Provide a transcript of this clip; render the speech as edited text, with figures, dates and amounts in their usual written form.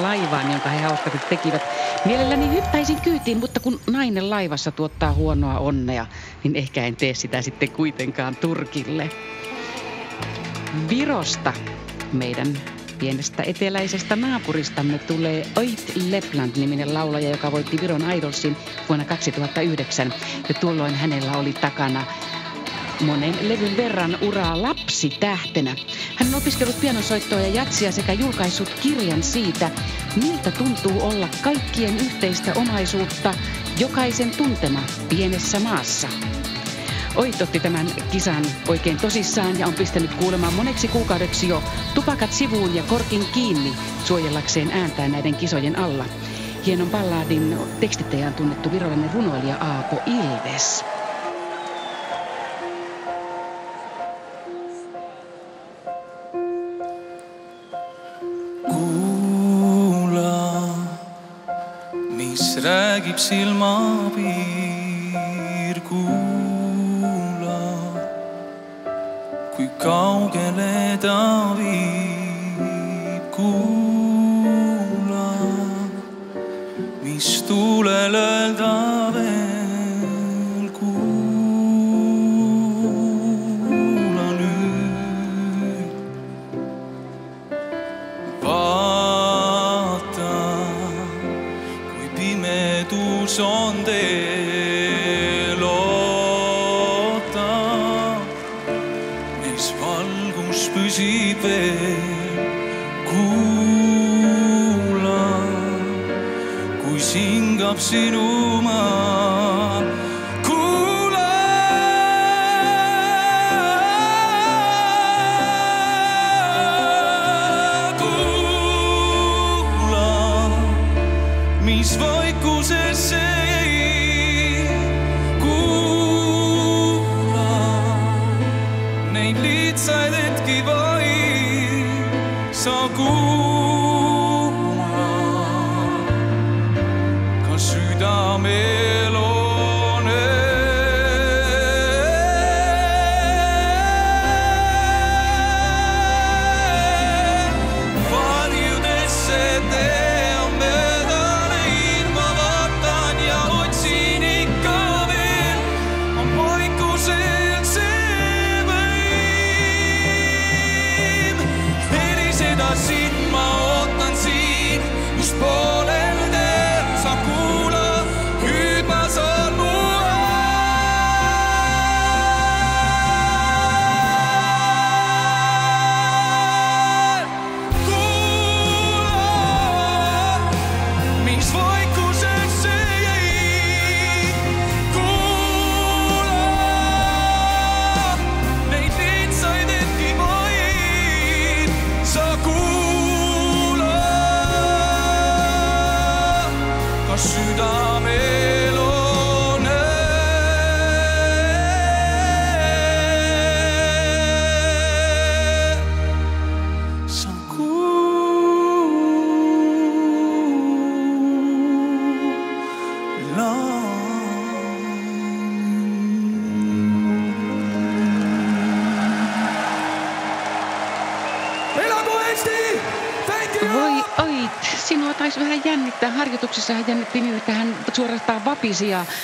laivaan, jonka he hauskasti tekivät. Mielelläni hyppäisin kyytiin, mutta kun nainen laivassa tuottaa huonoa onnea, niin ehkä en tee sitä sitten kuitenkaan Turkille. Virosta, meidän pienestä eteläisestä naapuristamme, tulee Oit Lepland-niminen laulaja, joka voitti Viron Idolsin vuonna 2009. Ja tuolloin hänellä oli takana monen levyn verran uraa lapsitähtenä. Hän on opiskellut pianosoittoa ja jatsia sekä julkaissut kirjan siitä, miltä tuntuu olla kaikkien yhteistä omaisuutta, jokaisen tuntema pienessä maassa. Oit otti tämän kisan oikein tosissaan ja on pistänyt kuulemaan moneksi kuukaudeksi jo tupakat sivuun ja korkin kiinni suojellakseen ääntään näiden kisojen alla. Hienon balladin tekstittäjä on tunnettu virolainen runoilija Aapo Ilves. Kuula, mis räägib silmapiir, kuula, kui kaugele ta viib, kuula, mis tuulel öelda veel, kuula nüüd. Vaata, kui pimedus on teel, oota, mis valgus püsib veel, kuula, kui singab sinu maa. Mis vaikusesse jäi, kuula, neid lihtsaid hetki vaid sa kuula, ka südamel on. Sind ma ootan siin, just poolel teel sa kuula, nüüd ma saan muua. Kuula, mis vaikusesse jäi, kuula, neid lihtsaid hetki vaid sa kuula. Südamel on sa kuula. Elagu Eesti! Voi Oit, sinua taisi vähän jännittää. Harjoituksessa hän jännitti niin, että hän suorastaan vapisi ja